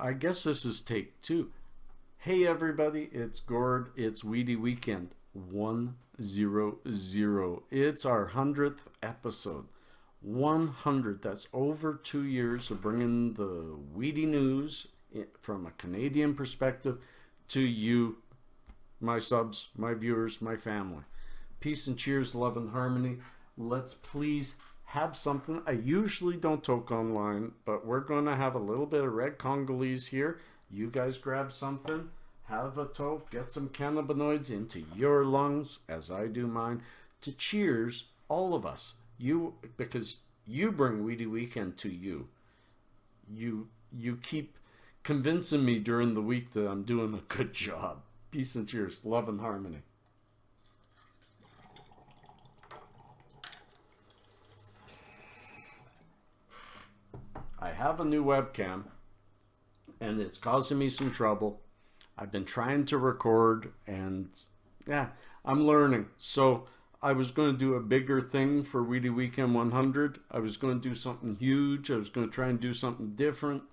I guess this is take two. Hey everybody, it's Gord. It's Weedy Weekend 100. It's our 100th episode. 100. That's over 2 years of bringing the weedy news from a Canadian perspective to you, my subs, my viewers, my family. Peace and cheers, love and harmony. Let's please have something. I usually don't talk online, but we're going to have a little bit of red Congolese here. You guys grab something, have a toke, get some cannabinoids into your lungs, as I do mine, to cheers all of us. You, because you bring Weedy Weekend to you. You keep convincing me during the week that I'm doing a good job. Peace and cheers, love and harmony. I have a new webcam and it's causing me some trouble. I've been trying to record and yeah, I'm learning. So I was going to do a bigger thing for Weedy Weekend 100. I was going to do something huge. I was going to try and do something different.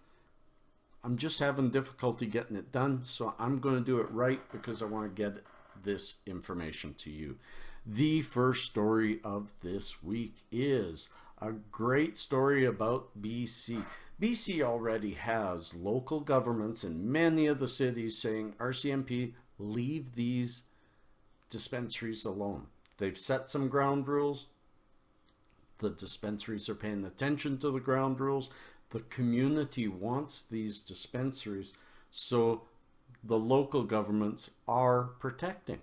I'm just having difficulty getting it done. So I'm going to do it right because I want to get this information to you. The first story of this week is a great story about BC. BC already has local governments in many of the cities saying, RCMP, leave these dispensaries alone. They've set some ground rules. The dispensaries are paying attention to the ground rules. The community wants these dispensaries, so the local governments are protecting.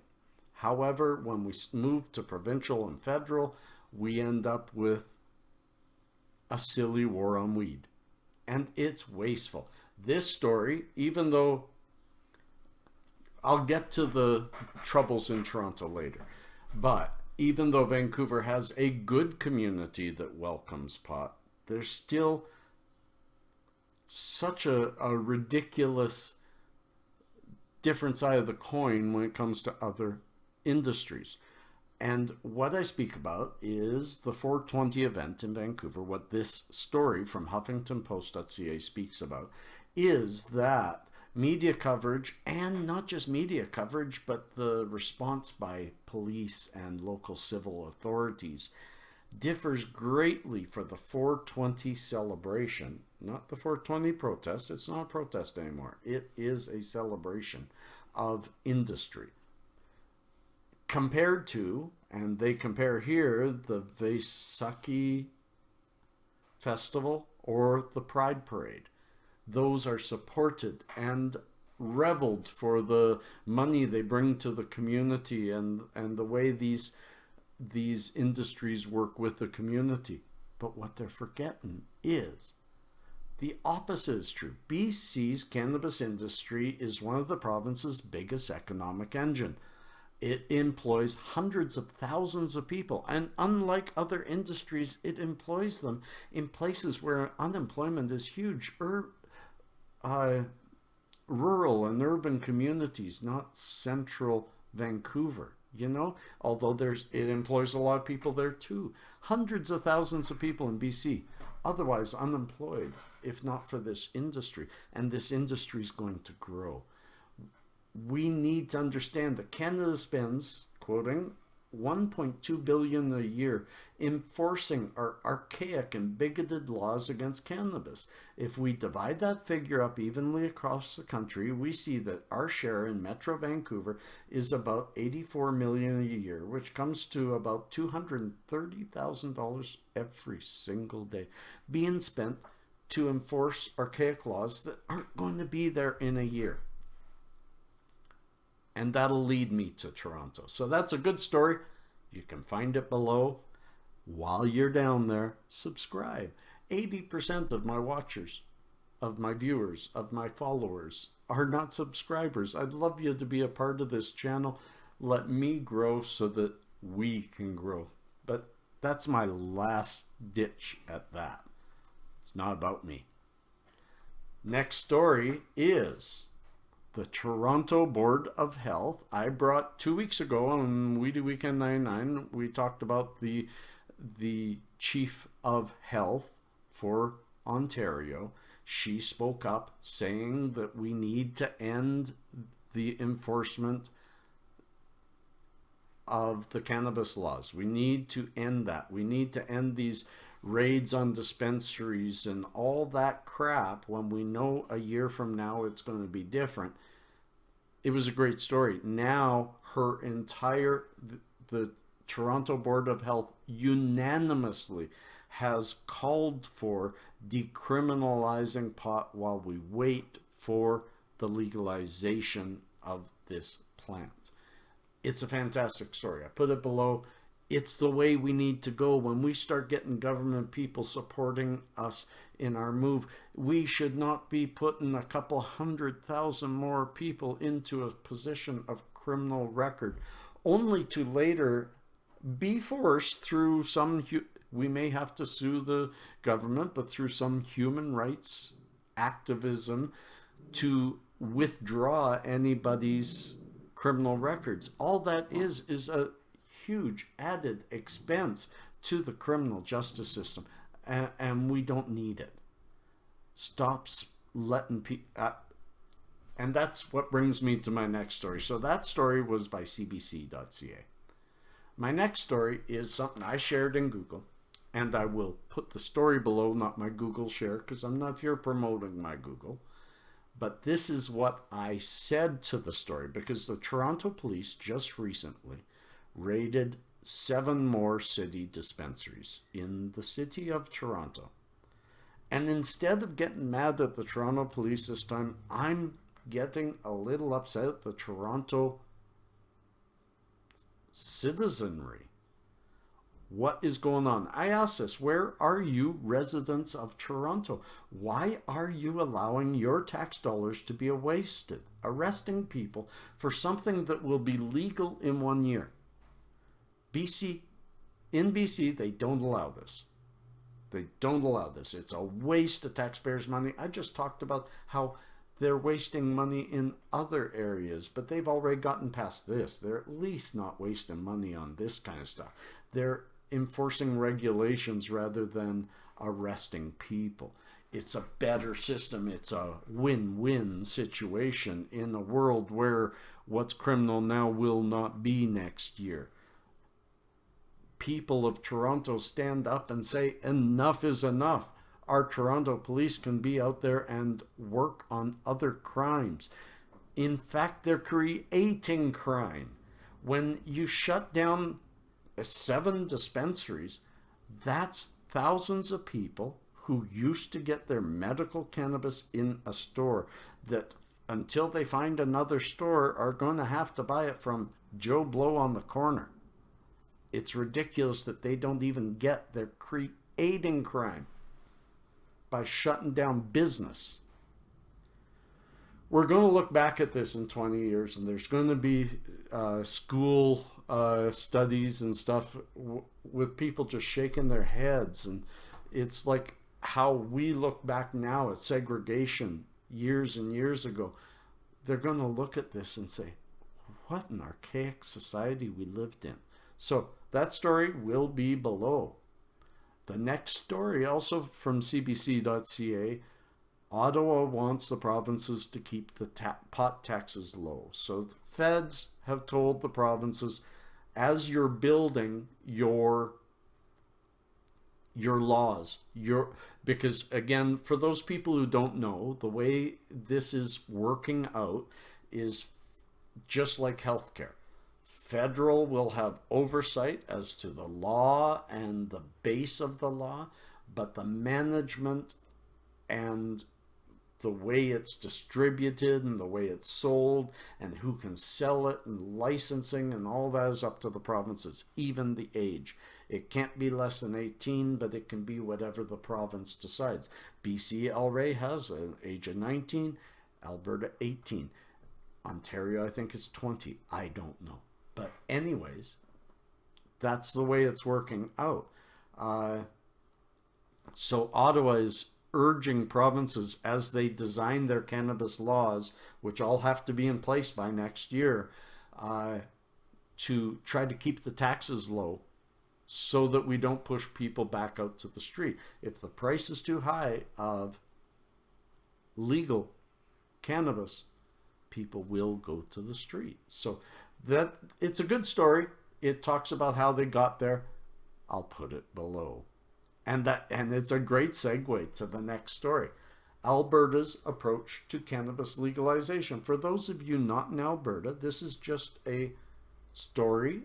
However, when we move to provincial and federal, we end up with a silly war on weed. And it's wasteful. This story, even though I'll get to the troubles in Toronto later, but even though Vancouver has a good community that welcomes pot, there's still such a ridiculous different side of the coin when it comes to other industries. And what I speak about is the 420 event in Vancouver. What this story from HuffingtonPost.ca speaks about is that media coverage, and not just media coverage, but the response by police and local civil authorities differs greatly for the 420 celebration. Not the 420 protest. It's not a protest anymore. It is a celebration of industry. Compared to, and they compare here, the Vaisakhi Festival or the Pride Parade. Those are supported and reveled for the money they bring to the community and the way these industries work with the community. But what they're forgetting is the opposite is true. BC's cannabis industry is one of the province's biggest economic engine. It employs hundreds of thousands of people, and unlike other industries, it employs them in places where unemployment is huge. Rural and urban communities, not central Vancouver, you know, although it employs a lot of people there too. Hundreds of thousands of people in BC, otherwise unemployed, if not for this industry, and this industry is going to grow. We need to understand that Canada spends, quoting, 1.2 billion a year enforcing our archaic and bigoted laws against cannabis. If we divide that figure up evenly across the country, we see that our share in Metro Vancouver is about 84 million a year, which comes to about $230,000 every single day being spent to enforce archaic laws that aren't going to be there in a year. And that'll lead me to Toronto. So that's a good story. You can find it below. While you're down there, subscribe. 80% of my watchers, of my viewers, of my followers are not subscribers. I'd love you to be a part of this channel. Let me grow so that we can grow. But that's my last ditch at that. It's not about me. Next story is the Toronto Board of Health. I brought 2 weeks ago on Weedy Weekend 99, we talked about the Chief of Health for Ontario She spoke up saying that we need to end the enforcement of the cannabis laws. We need to end that. We need to end these raids on dispensaries and all that crap when we know a year from now it's going to be different. It was a great story. Now the Toronto Board of Health unanimously has called for decriminalizing pot while we wait for the legalization of this plant. It's a fantastic story. I put it below. It's the way we need to go. When we start getting government people supporting us in our move, we should not be putting a couple 100,000 more people into a position of criminal record, only to later be forced through some, we may have to sue the government, but through some human rights activism to withdraw anybody's criminal records. All that is a huge added expense to the criminal justice system, and we don't need it. Stop letting people... and that's what brings me to my next story. So that story was by cbc.ca. My next story is something I shared in Google, and I will put the story below, not my Google share, because I'm not here promoting my Google. But this is what I said to the story, because the Toronto police just recently raided 7 more city dispensaries in the city of Toronto. And instead of getting mad at the Toronto police this time, I'm getting a little upset at the Toronto citizenry. What is going on? I ask this, where are you, residents of Toronto? Why are you allowing your tax dollars to be wasted, arresting people for something that will be legal in 1 year? In BC, they don't allow this. They don't allow this. It's a waste of taxpayers' money. I just talked about how they're wasting money in other areas, but they've already gotten past this. They're at least not wasting money on this kind of stuff. They're enforcing regulations rather than arresting people. It's a better system. It's a win-win situation in a world where what's criminal now will not be next year. People of Toronto stand up and say enough is enough. Our Toronto police can be out there and work on other crimes. In fact, they're creating crime. When you shut down 7 dispensaries, that's thousands of people who used to get their medical cannabis in a store that, until they find another store, are going to have to buy it from Joe Blow on the corner. It's ridiculous that they don't even get. They're creating crime by shutting down business. We're going to look back at this in 20 years, and there's going to be school studies and stuff with people just shaking their heads. And it's like how we look back now at segregation years and years ago. They're going to look at this and say, what an archaic society we lived in. So that story will be below. The next story, also from cbc.ca, Ottawa wants the provinces to keep the pot taxes low. So the feds have told the provinces, as you're building your laws, because again, for those people who don't know, the way this is working out is just like healthcare. Federal will have oversight as to the law and the base of the law, but the management and the way it's distributed and the way it's sold and who can sell it and licensing and all that is up to the provinces, even the age. It can't be less than 18, but it can be whatever the province decides. BC already has an age of 19, Alberta 18. Ontario, I think, is 20. I don't know. But anyways, that's the way it's working out. So Ottawa is urging provinces, as they design their cannabis laws, which all have to be in place by next year, to try to keep the taxes low so that we don't push people back out to the street. If the price is too high of legal cannabis, people will go to the street. So that it's a good story. It talks about how they got there. I'll put it below. And it's a great segue to the next story. Alberta's approach to cannabis legalization. For those of you not in Alberta, this is just a story.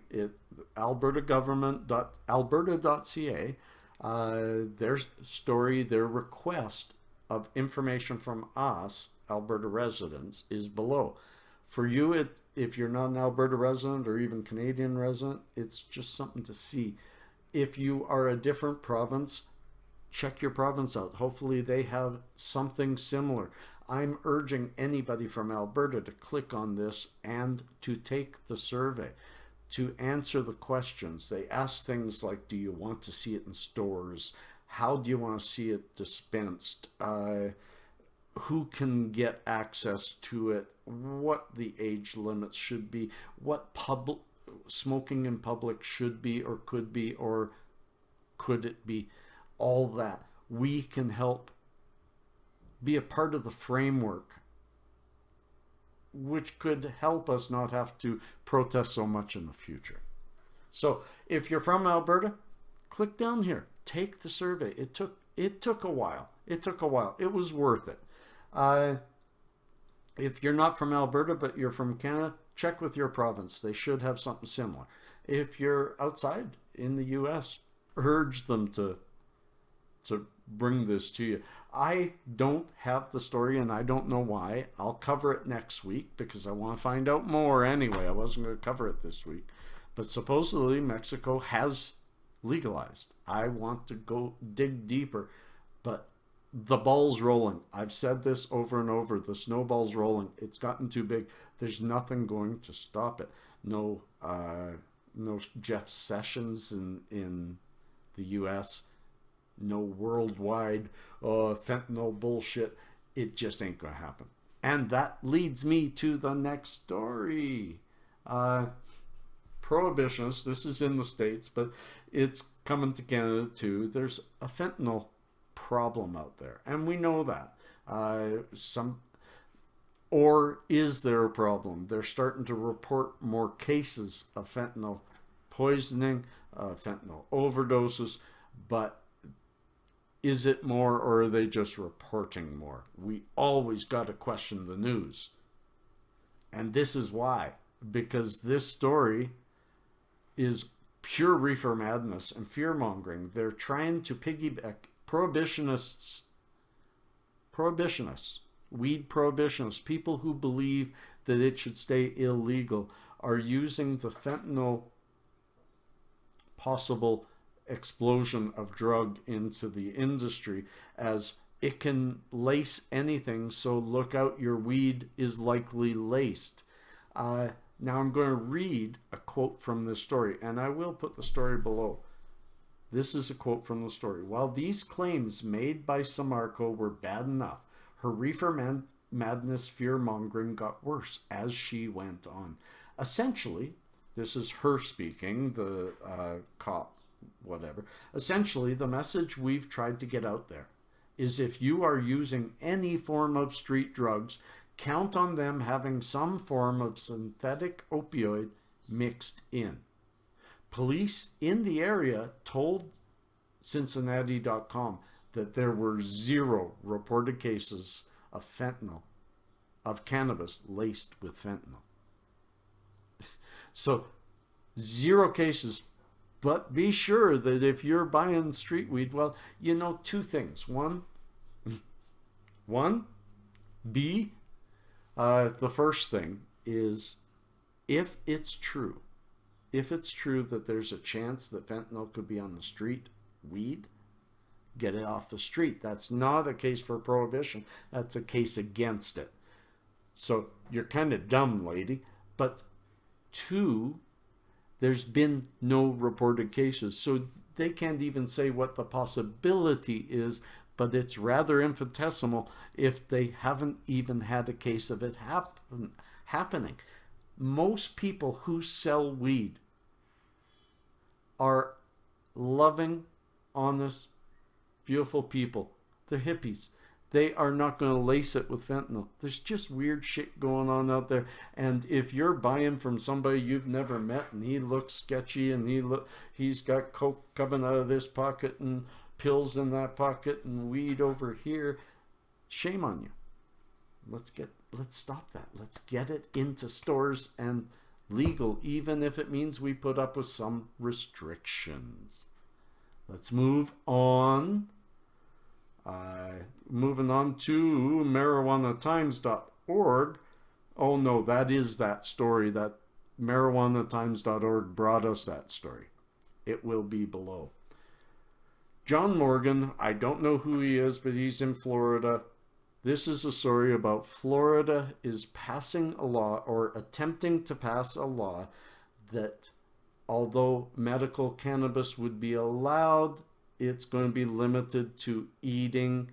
Alberta government.alberta.ca, their story, their request of information from us, Alberta residents, is below. For you, if you're not an Alberta resident or even Canadian resident, it's just something to see. If you are a different province, check your province out. Hopefully they have something similar. I'm urging anybody from Alberta to click on this and to take the survey, to answer the questions. They ask things like, do you want to see it in stores? How do you want to see it dispensed? Who can get access to it? What the age limits should be? What smoking in public should be or could it be? All that. We can help be a part of the framework, which could help us not have to protest so much in the future. So if you're from Alberta, click down here, take the survey. It took a while. It was worth it. If you're not from Alberta but you're from Canada, check with your province. They should have something similar. If you're outside in the US, urge them to bring this to you. I don't have the story and I don't know why. I'll cover it next week because I want to find out more anyway. I wasn't going to cover it this week. But supposedly Mexico has legalized. I want to go dig deeper, but the ball's rolling. I've said this over and over. The snowball's rolling. It's gotten too big. There's nothing going to stop it. No Jeff Sessions in the US. No worldwide fentanyl bullshit. It just ain't gonna happen. And that leads me to the next story. Prohibitionists, this is in the States, but it's coming to Canada too. There's a fentanyl problem out there, and we know that. Or is there a problem? They're starting to report more cases of fentanyl poisoning, fentanyl overdoses, but is it more, or are they just reporting more? We always got to question the news. And this is why. Because this story is pure reefer madness and fear-mongering. They're trying to piggyback prohibitionists, weed prohibitionists, people who believe that it should stay illegal, are using the fentanyl possible explosion of drug into the industry as it can lace anything, so look out, your weed is likely laced. Now I'm going to read a quote from this story, and I will put the story below. This is a quote from the story. While these claims made by Samarco were bad enough, her reefer madness fear-mongering got worse as she went on. Essentially, this is her speaking, the cop, whatever. Essentially, the message we've tried to get out there is if you are using any form of street drugs, count on them having some form of synthetic opioid mixed in. Police in the area told Cincinnati.com that there were 0 reported cases of fentanyl, of cannabis laced with fentanyl. So 0 cases. But be sure that if you're buying street weed, well, you know 2 things. One, the first thing is if it's true that there's a chance that fentanyl could be on the street weed, get it off the street. That's not a case for prohibition. That's a case against it. So you're kind of dumb, lady. But 2, there's been no reported cases, so they can't even say what the possibility is, but it's rather infinitesimal if they haven't even had a case of it happening. Most people who sell weed are loving, honest, beautiful people. They're hippies. They are not going to lace it with fentanyl. There's just weird shit going on out there. And if you're buying from somebody you've never met and he looks sketchy and he's got coke coming out of this pocket and pills in that pocket and weed over here, shame on you. Let's stop that. Let's get it into stores and legal, even if it means we put up with some restrictions. Let's move on. Moving on to marijuanatimes.org. Oh no, that is that story. That marijuanatimes.org brought us that story. It will be below. John Morgan, I don't know who he is, but he's in Florida. This is a story about Florida is passing a law, or attempting to pass a law, that although medical cannabis would be allowed, it's going to be limited to eating,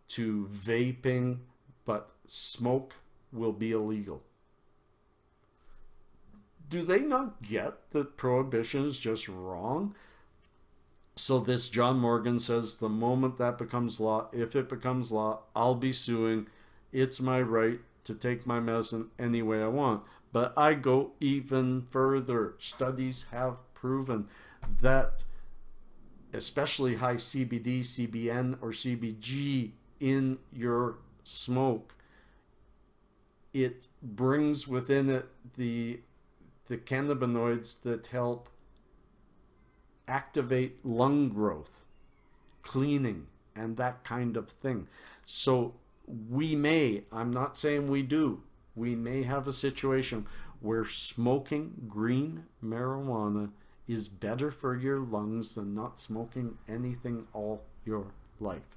to vaping, but smoke will be illegal. Do they not get that prohibition is just wrong? So this John Morgan says the moment that becomes law, if it becomes law, I'll be suing. It's my right to take my medicine any way I want. But I go even further. Studies have proven that especially high CBD, CBN, or CBG in your smoke, it brings within it the cannabinoids that help activate lung growth, cleaning, and that kind of thing. So we may, I'm not saying we do, we may have a situation where smoking green marijuana is better for your lungs than not smoking anything all your life,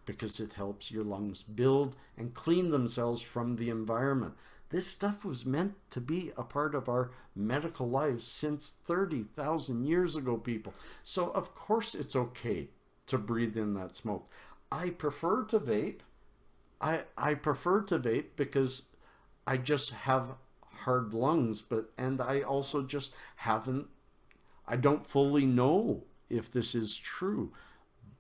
because it helps your lungs build and clean themselves from the environment. This stuff was meant to be a part of our medical lives since 30,000 years ago, people. So of course it's okay to breathe in that smoke. I prefer to vape. I prefer to vape because I just have hard lungs, and I also just haven't, I don't fully know if this is true,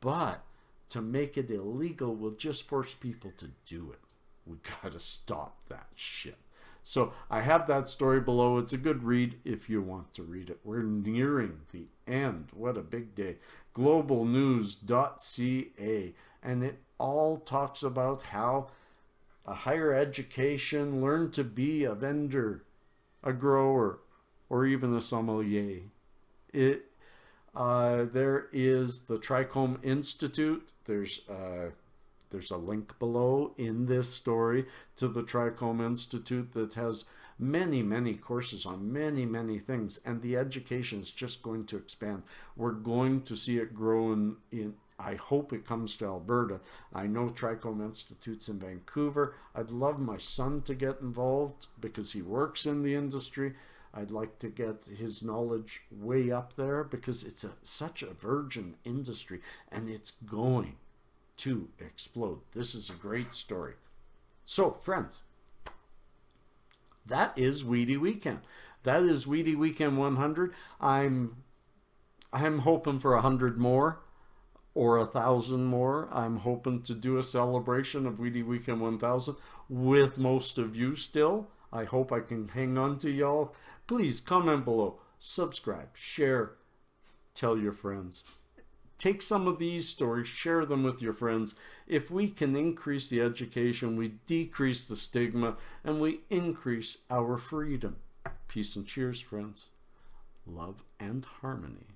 but to make it illegal will just force people to do it. We gotta stop that shit. So I have that story below. It's a good read if you want to read it. We're nearing the end. What a big day. Globalnews.ca, and it all talks about how a higher education, learn to be a vendor, a grower, or even a sommelier. There is the Trichome Institute. There's a link below in this story to the Trichome Institute that has many courses on many things, and the education is just going to expand. We're going to see it grow in I hope it comes to Alberta. I know Trichome Institute's in Vancouver. I'd love my son to get involved because he works in the industry. I'd like to get his knowledge way up there because it's such a virgin industry, and it's going to explode. This is a great story. So, friends, that is Weedy Weekend. That is Weedy Weekend 100. I'm hoping for 100 more or 1,000 more. I'm hoping to do a celebration of Weedy Weekend 1000 with most of you still. I hope I can hang on to y'all. Please comment below, subscribe, share, tell your friends. Take some of these stories, share them with your friends. If we can increase the education, we decrease the stigma, and we increase our freedom. Peace and cheers, friends. Love and harmony.